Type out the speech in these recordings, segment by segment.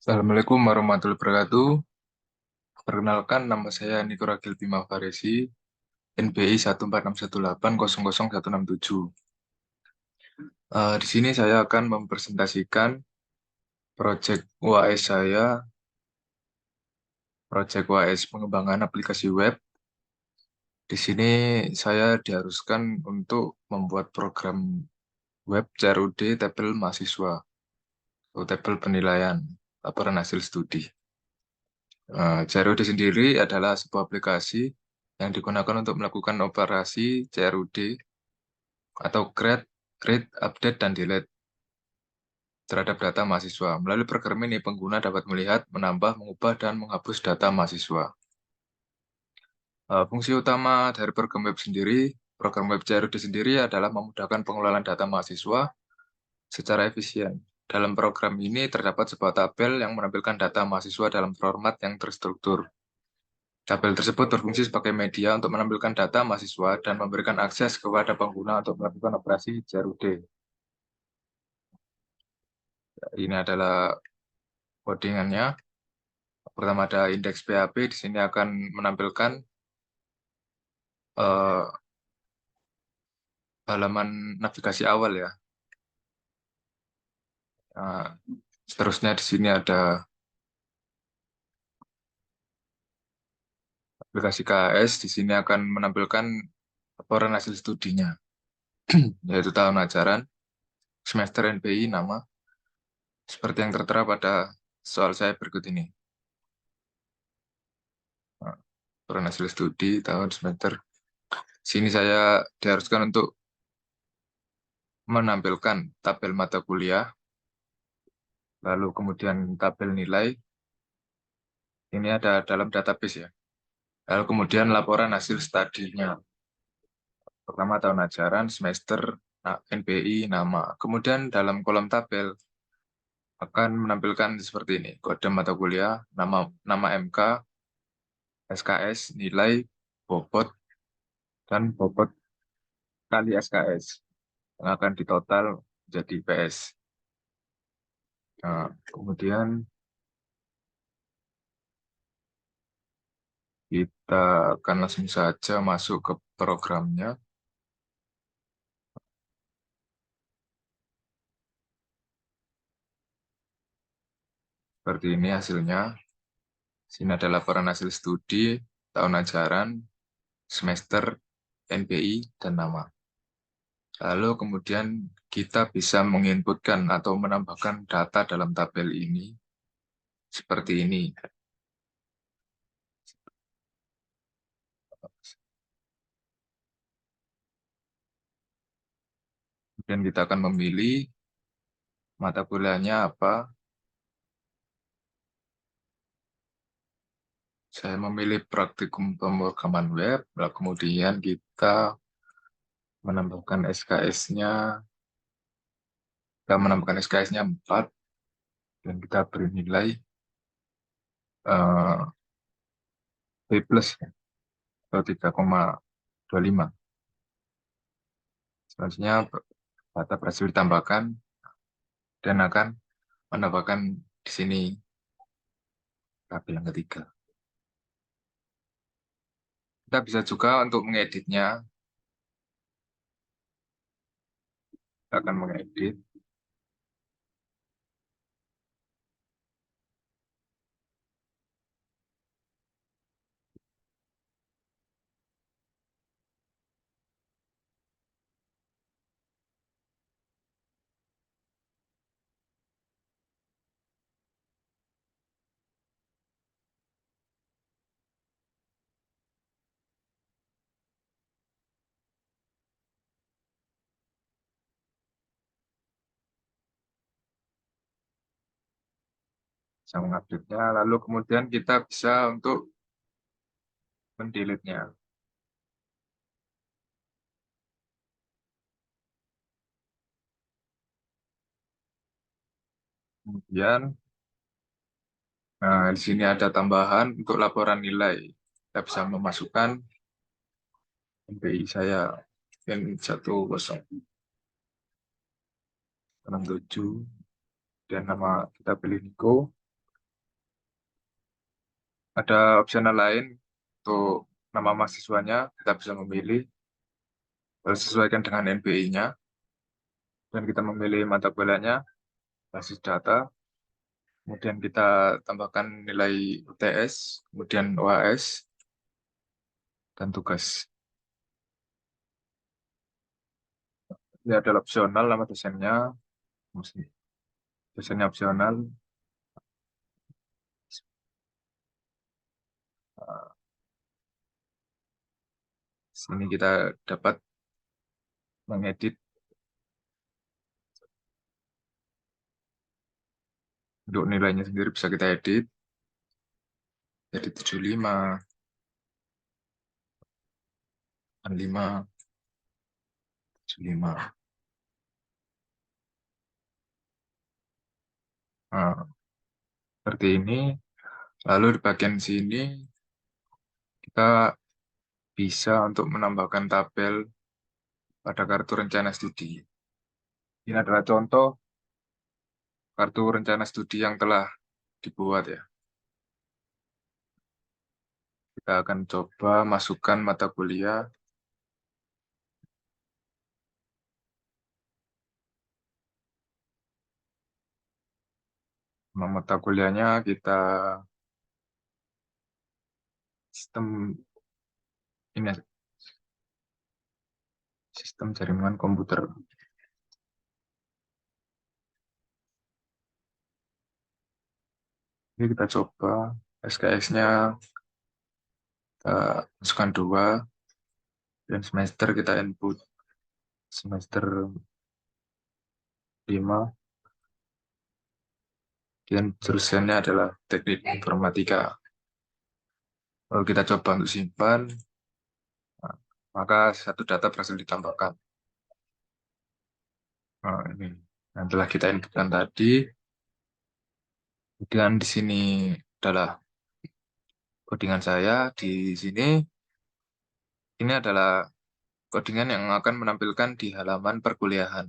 Assalamualaikum warahmatullahi wabarakatuh. Perkenalkan, nama saya Niko Ragil Bima Faresi, NBI 14618000167. Di sini saya akan mempresentasikan proyek UAS saya, proyek UAS pengembangan aplikasi web. Di sini saya diharuskan untuk membuat program web CRUD tabel mahasiswa, atau tabel penilaian laporan hasil studi. CRUD sendiri adalah sebuah aplikasi yang digunakan untuk melakukan operasi CRUD atau create, update, dan delete terhadap data mahasiswa. Melalui program ini, pengguna dapat melihat, menambah, mengubah, dan menghapus data mahasiswa. Fungsi utama dari program web CRUD sendiri adalah memudahkan pengelolaan data mahasiswa secara efisien. Dalam program ini terdapat sebuah tabel yang menampilkan data mahasiswa dalam format yang terstruktur. Tabel tersebut berfungsi sebagai media untuk menampilkan data mahasiswa dan memberikan akses kepada pengguna untuk melakukan operasi CRUD. Ini adalah codingannya. Pertama ada indeks PHP, di sini akan menampilkan eh, halaman navigasi awal ya. Nah, seterusnya di sini ada aplikasi KHS, di sini akan menampilkan laporan hasil studinya, yaitu tahun ajaran, semester NBI, nama, seperti yang tertera pada soal saya berikut ini. Nah, laporan hasil studi tahun semester. Sini saya diharuskan untuk menampilkan tabel mata kuliah, lalu kemudian tabel nilai, ini ada dalam database ya. Lalu kemudian laporan hasil studinya. Pertama tahun ajaran, semester, NBI, nama. Kemudian dalam kolom tabel akan menampilkan seperti ini. Kode mata kuliah, nama MK, SKS, nilai, bobot, dan bobot kali SKS. Yang akan ditotal jadi PS. Nah, kemudian kita akan langsung saja masuk ke programnya. Seperti ini hasilnya. Sini ada laporan hasil studi, tahun ajaran, semester, NBI, dan nama. Lalu kemudian kita bisa menginputkan atau menambahkan data dalam tabel ini seperti ini. Kemudian kita akan memilih mata kuliahnya apa. Saya memilih praktikum pemrograman web, lalu kemudian kita menambahkan SKS-nya. Kita menambahkan SKS-nya 4, dan kita beri nilai B plus atau 3,25. Selanjutnya data berhasil ditambahkan dan akan menambahkan di sini tabel yang ketiga. Kita bisa juga untuk mengeditnya. Kita akan mengedit. Bisa mengupdate-nya. Lalu kemudian kita bisa untuk mendelete-nya. Kemudian, nah, di sini ada tambahan untuk laporan nilai. Kita bisa memasukkan NBI saya N1067 dan nama kita pilih Niko. Ada opsional lain untuk nama mahasiswanya, kita bisa memilih, sesuaikan dengan NBI-nya, dan kita memilih mata kuliahnya, basis data, kemudian kita tambahkan nilai UTS, kemudian UAS, dan tugas. Ini adalah opsional, nama dosennya, dosennya opsional. Sini kita dapat mengedit untuk nilainya sendiri, bisa kita edit jadi 75, 65, 75. Nah, seperti ini. Lalu di bagian sini kita bisa untuk menambahkan tabel pada kartu rencana studi. Ini adalah contoh kartu rencana studi yang telah dibuat ya. Kita akan coba masukkan mata kuliah. Nama mata kuliahnya kita sistem ini ya, sistem jaringan komputer. Ini kita coba SKS-nya kita masukkan 2 dan semester kita input semester 5 dan jurusannya adalah teknik informatika. Lalu kita coba untuk simpan, nah, maka satu data berhasil ditambahkan. Nah, ini yang telah kita inputkan tadi. Kemudian di sini adalah codingan saya. Di sini ini adalah codingan yang akan menampilkan di halaman perkuliahan.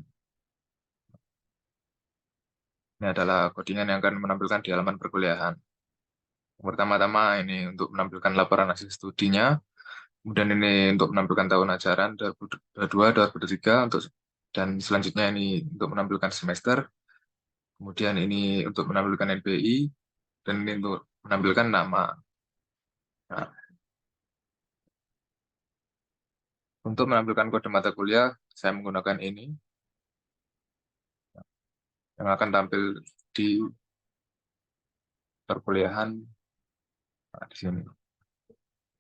Ini adalah codingan yang akan menampilkan di halaman perkuliahan. Pertama-tama ini untuk menampilkan laporan hasil studinya. Kemudian ini untuk menampilkan tahun ajaran 2022, 2023 untuk, dan selanjutnya ini untuk menampilkan semester. Kemudian ini untuk menampilkan NBI dan ini untuk menampilkan nama. Nah, untuk menampilkan kode mata kuliah, saya menggunakan ini yang akan tampil di perkuliahan. Nah, di sini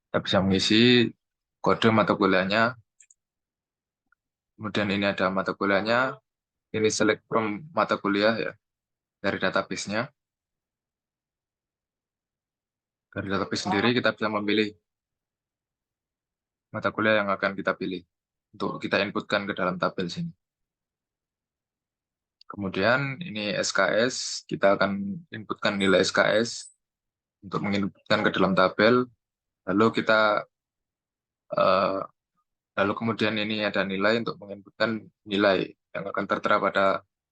kita bisa mengisi kode mata kuliahnya. Kemudian ini ada mata kuliahnya. Ini select from mata kuliah ya dari database-nya. Dari database sendiri kita bisa memilih mata kuliah yang akan kita pilih untuk kita inputkan ke dalam tabel sini. Kemudian ini SKS, kita akan inputkan nilai SKS untuk menginputkan ke dalam tabel. Lalu kita eh, lalu kemudian ini ada nilai untuk menginputkan nilai yang akan tertera pada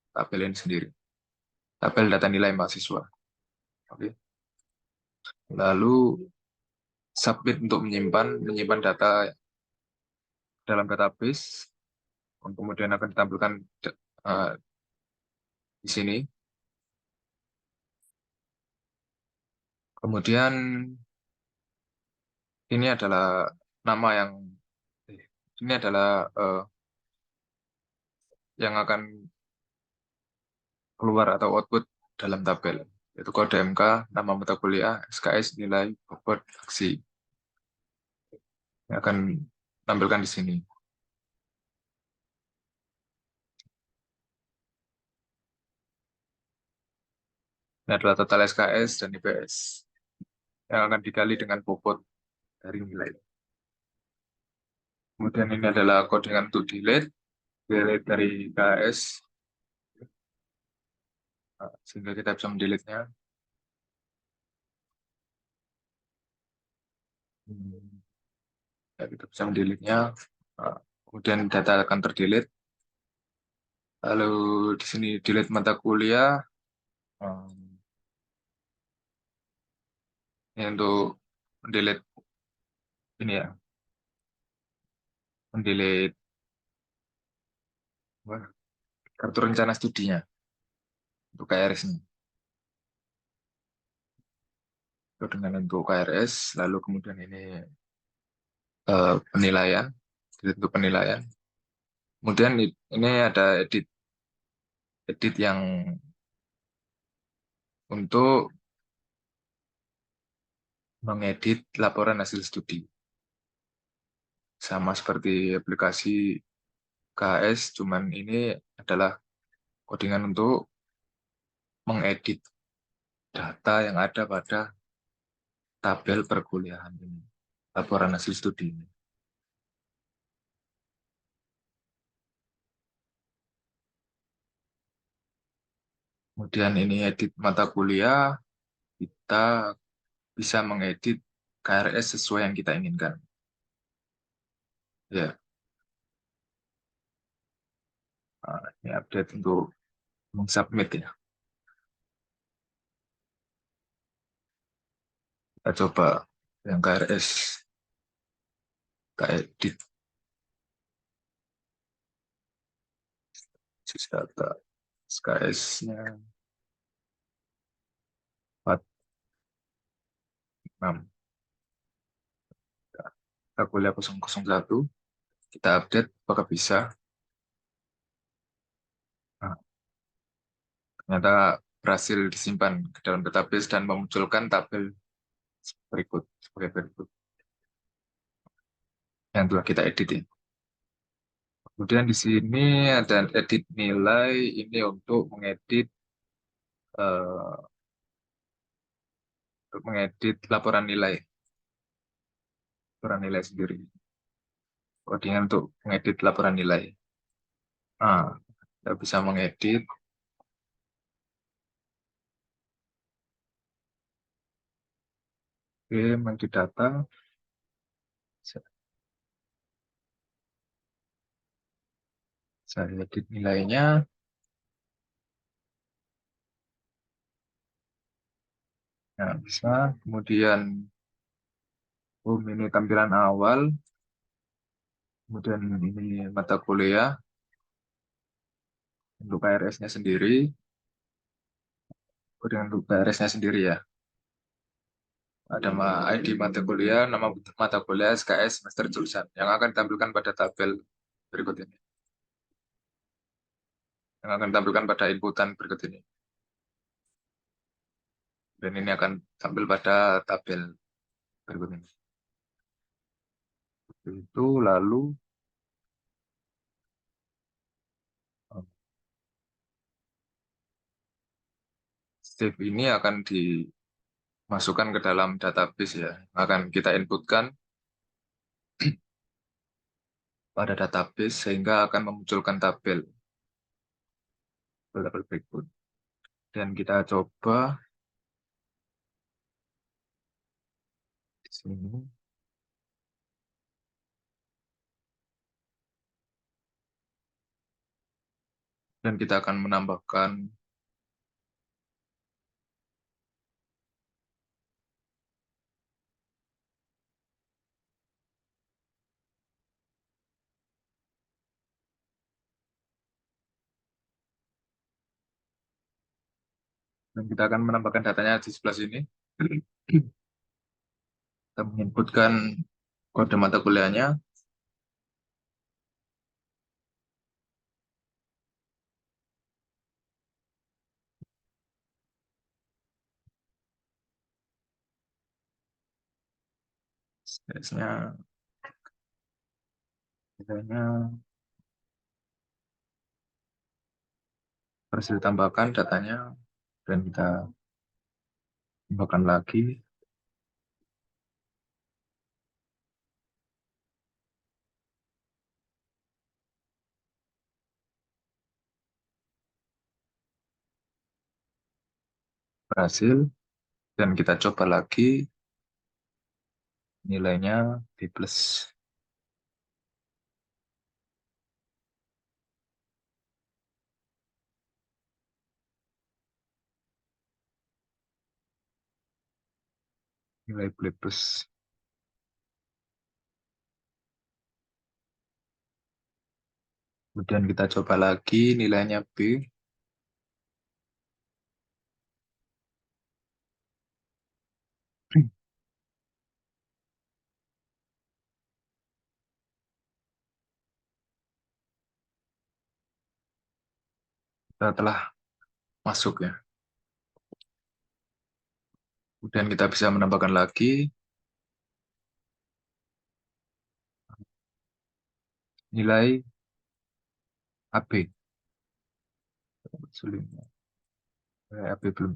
tabel ini sendiri. Tabel data nilai mahasiswa. Oke. Lalu submit untuk menyimpan data dalam database. Kemudian akan ditampilkan eh, di sini. Kemudian ini adalah nama ini adalah yang akan keluar atau output dalam tabel, yaitu kode MK, nama mata kuliah, SKS, nilai, bobot, aksi, yang akan tampilkan di sini. Ini adalah total SKS dan IPS yang akan dikali dengan bobot dari nilai. Kemudian ini adalah codingan untuk delete dari KS, sehingga kita bisa mendelete-nya. Ya, kita bisa mendelete-nya. Kemudian data akan terdelete. Lalu di sini delete mata kuliah. Ini untuk mendelete ini ya, mendelete wah, kartu rencana studinya untuk KRS-nya. Itu dengan untuk KRS, lalu kemudian ini penilaian, delete untuk penilaian. Kemudian ini ada edit, edit yang untuk mengedit laporan hasil studi. Sama seperti aplikasi KS, cuman ini adalah codingan untuk mengedit data yang ada pada tabel perkuliahan ini, laporan hasil studi ini. Kemudian ini edit mata kuliah, kita bisa mengedit KRS sesuai yang kita inginkan. Ya, nah, ini update untuk submit ya. Kita coba yang KRS, kita edit data SKS-nya 46. Kita kuliah 001, kita update apakah bisa. Nah, ternyata berhasil disimpan ke dalam database dan memunculkan tabel berikut sebagai berikut yang telah kita edit ya. Kemudian di sini ada edit nilai, ini eh, untuk mengedit laporan nilai sendiri. Codingan untuk mengedit laporan nilai. Nah, kita bisa mengedit, oke, mengedit data, saya edit nilainya, nah, bisa. Kemudian, ini tampilan awal, kemudian ini mata kuliah, untuk KRS-nya sendiri, kemudian untuk KRS-nya sendiri ya. Ada ID mata kuliah, nama mata kuliah, SKS, semester jurusan, yang akan ditampilkan pada tabel berikut ini. Yang akan ditampilkan pada inputan berikut ini. Dan ini akan tampil pada tabel berikut ini. Itu lalu save ini akan dimasukkan ke dalam database ya. Akan kita inputkan pada database sehingga akan memunculkan tabel berikut. Dan kita coba di sini. Dan kita akan menambahkan, datanya di sebelah sini. Kita menginputkan kode mata kuliahnya. Biasanya nilainya harus ditambahkan datanya dan kita tambahkan lagi. Berhasil dan kita coba lagi, nilainya B plus. nilai B plus. Kemudian kita coba lagi nilainya B. Kita telah masuk ya. Kemudian kita bisa menambahkan lagi nilai AB. Sulit. Nilai AB belum.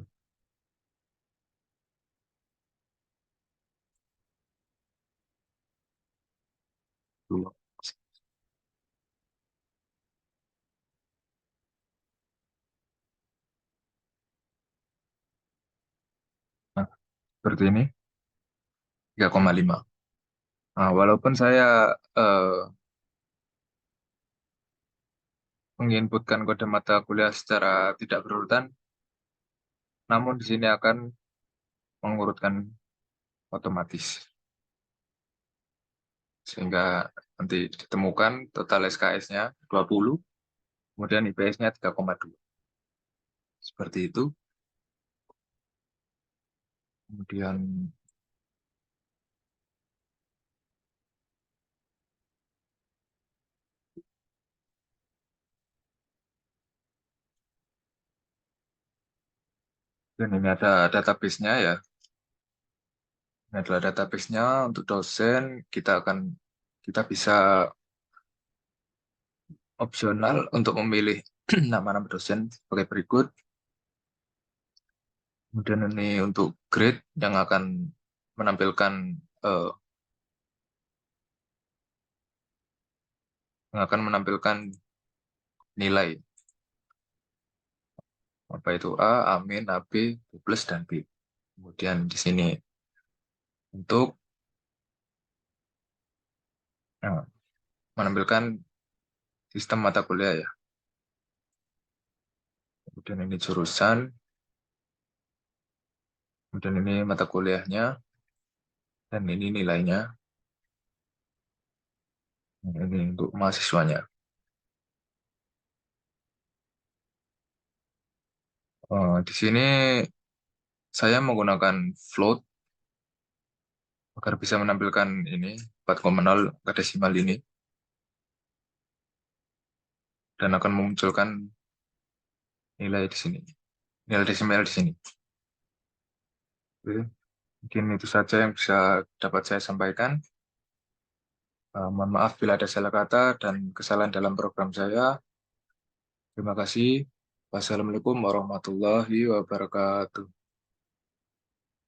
Dua. Nah, seperti ini, 3,5. Nah, walaupun saya eh, menginputkan kode mata kuliah secara tidak berurutan, namun di sini akan mengurutkan otomatis. Sehingga nanti ditemukan total SKS-nya 20, kemudian IPS-nya 3,2. Seperti itu. Kemudian dan ini ada database-nya ya. Ini adalah database-nya untuk dosen. Kita bisa opsional untuk memilih nama-nama dosen sebagai berikut. Kemudian ini untuk grade menampilkan eh, yang akan menampilkan nilai apa itu A, A min, A B, B plus dan B. Kemudian di sini untuk eh, menampilkan sistem mata kuliah ya. Kemudian ini jurusan, kemudian ini mata kuliahnya, dan ini nilainya. Ini untuk mahasiswanya. Di sini saya menggunakan float agar bisa menampilkan ini 4,0 angka desimal ini dan akan memunculkan nilai di sini, nilai desimal di sini. Oke, mungkin itu saja yang bisa dapat saya sampaikan. Mohon maaf bila ada salah kata dan kesalahan dalam program saya. Terima kasih. Wassalamualaikum warahmatullahi wabarakatuh.